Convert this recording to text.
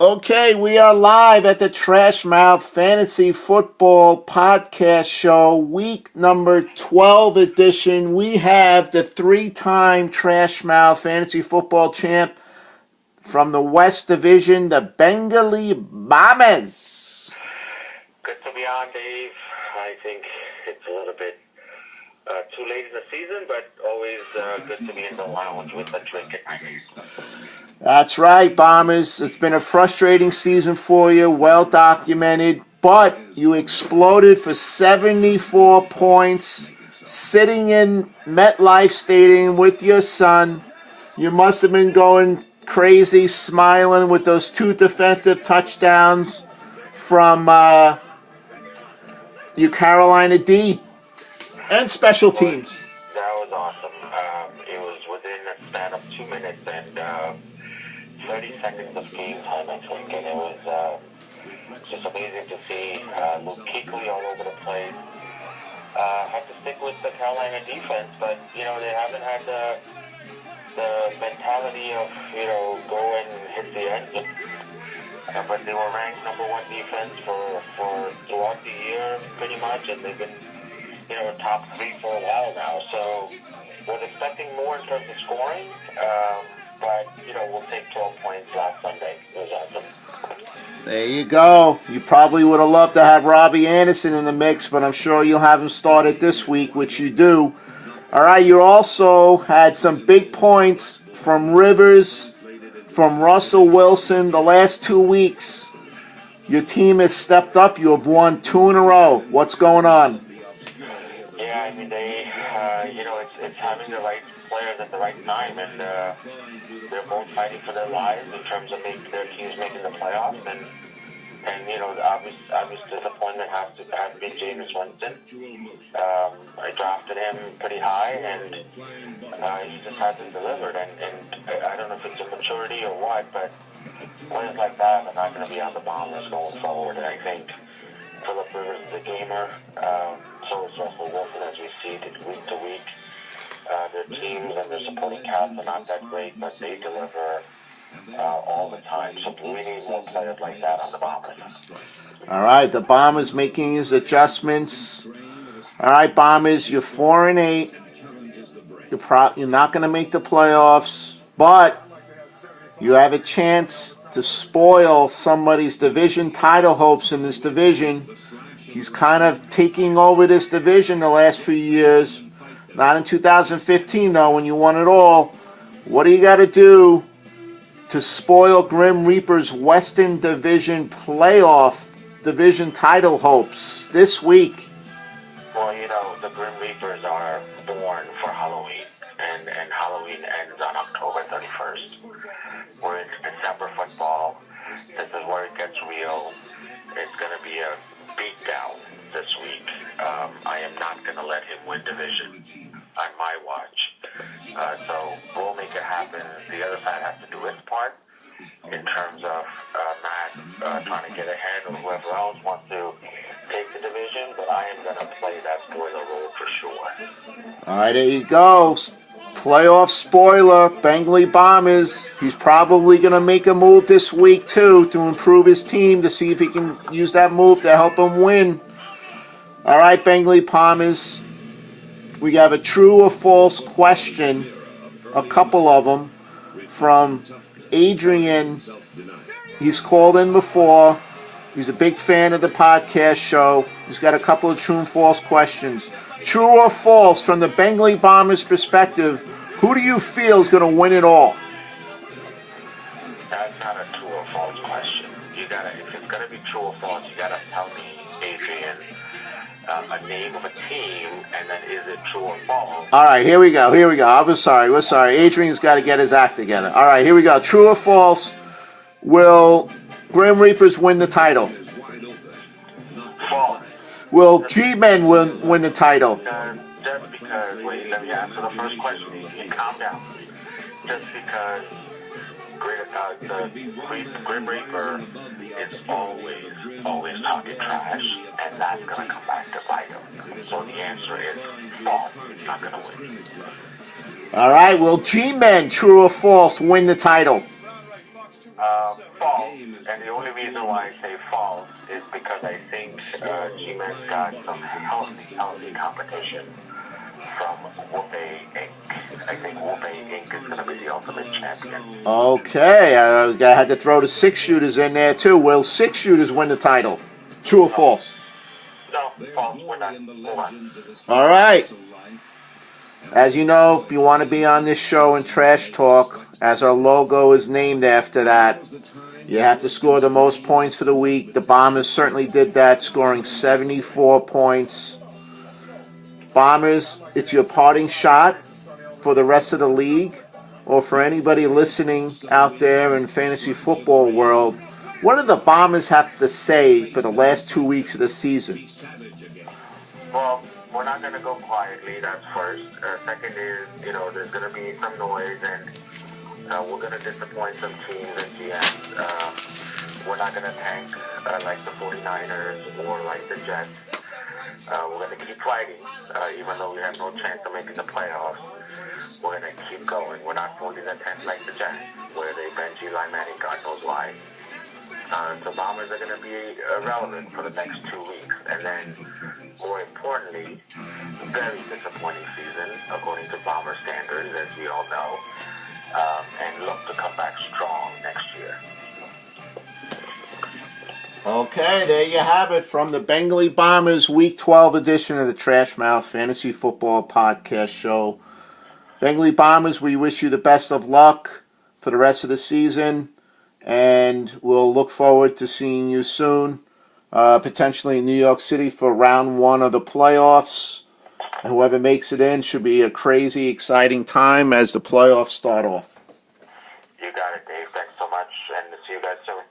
Okay, we are live at the Trash Mouth Fantasy Football Podcast Show, week number 12 edition. We have the three-time Trash Mouth Fantasy Football champ from the West Division, the Bengali Bombers. Good to be on, Dave. I think it's a little bit too late in the season, but always good to be in the lounge with a drink at my face. That's right, Bombers. It's been a frustrating season for you, well documented, but you exploded for 74 points, sitting in MetLife Stadium with your son. You must have been going crazy, smiling with those two defensive touchdowns from your Carolina D and special teams. That was awesome. It was within a span of 2 minutes and 30 seconds of game time, I think, and it was just amazing to see Luke Kuechly all over the place. Had to stick with the Carolina defense, but, they haven't had the mentality of, go and hit the end. But they were ranked number one defense for throughout the year, pretty much, and they've been, top three for a while now. So, was expecting more in terms of scoring, but, we'll take 12 points last Sunday. It was awesome. There you go. You probably would have loved to have Robbie Anderson in the mix, but I'm sure you'll have him started this week, which you do. All right, you also had some big points from Rivers, from Russell Wilson. The last 2 weeks, your team has stepped up. You have won 2 in a row. What's going on? Yeah, I mean, it's having the right players at the right time, and they're both fighting for their lives in terms of their teams making the playoffs, and the obvious disappointment has been Jameis Winston. I drafted him pretty high, and he just hasn't delivered, and I don't know if it's a maturity or what, but players like that are not going to be on the Bombers going forward, and I think Phillip Rivers is a gamer, so is Russell Wilson, as we see week to week. Their teams and their supporting cast are not that great, but they deliver all the time. So we need more players like that on the Bombers. All right, the Bombers making his adjustments. All right, Bombers, you're 4-8. You're not going to make the playoffs, but you have a chance to spoil somebody's division title hopes in this division. He's kind of taking over this division the last few years. Not in 2015, though, when you won it all. What do you got to do to spoil Grim Reaper's Western Division playoff division title hopes this week? Well, the Grim Reapers are born for Halloween, and Halloween ends on October 31st. We're in December football. This is where it gets real. It's going to be a beatdown this week. I am not going to let him win division on my watch. So we'll make it happen. The other side has to do its part in terms of Matt trying to get ahead of whoever else wants to take the division, but I am going to play that spoiler role for sure. All right, there you go. Playoff spoiler, Bengali Bombers. He's probably going to make a move this week, too, to improve his team, to see if he can use that move to help him win. All right, Bengali Bombers. We have a true or false question, a couple of them, from Adrian. He's called in before. He's a big fan of the podcast show. He's got a couple of true and false questions. True or false, from the Bengali Bombers' perspective, who do you feel is going to win it all? That's not a true or false question. If it's going to be true or false, you got to tell me, Adrian, a name of a team, and then is it true or false? All right, here we go. I'm sorry. We're sorry. Adrian's got to get his act together. All right, here we go. True or false, will Grim Reapers win the title? False. Will G-Men win the title? Just because, wait, let me answer the first question. You calm down. Just because the Grim Reaper is always talking trash, and that's going to come back to bite him. So the answer is false. He's not going to win. All right, will G-Men, true or false, win the title? False. And the only reason why I say false is because I think G-Man's got some healthy competition from Whoopee Inc. I think Whoopee Inc. is going to be the ultimate champion. Okay, I had to throw the six shooters in there too. Will six shooters win the title? True or false? No, false. We're not. Move on. All right. As you know, if you want to be on this show and trash talk, as our logo is named after that, you have to score the most points for the week. The Bombers certainly did that, scoring 74 points. Bombers, it's your parting shot for the rest of the league, or for anybody listening out there in fantasy football world. What do the Bombers have to say for the last 2 weeks of the season? Well, we're not going to go quietly, that's first. Second is, there's going to be some noise, and we're going to disappoint some teams and GMs. We're not going to tank like the 49ers or like the Jets. We're going to keep fighting, even though we have no chance of making the playoffs. We're going to keep going. We're not folding the tent like the Jets, where they bench Eli Manning, God knows why. The Bombers are going to be irrelevant for the next 2 weeks. And then, more importantly, very disappointing season, according to Bomber standards, as we all know, and look to come back strong next year. Okay, there you have it from the Bengali Bombers Week 12 edition of the Trash Mouth Fantasy Football Podcast Show. Bengali Bombers, we wish you the best of luck for the rest of the season, and we'll look forward to seeing you soon, potentially in New York City for round 1 of the playoffs. And whoever makes it in should be a crazy, exciting time as the playoffs start off. You got it, Dave. Thanks so much, and see you guys soon.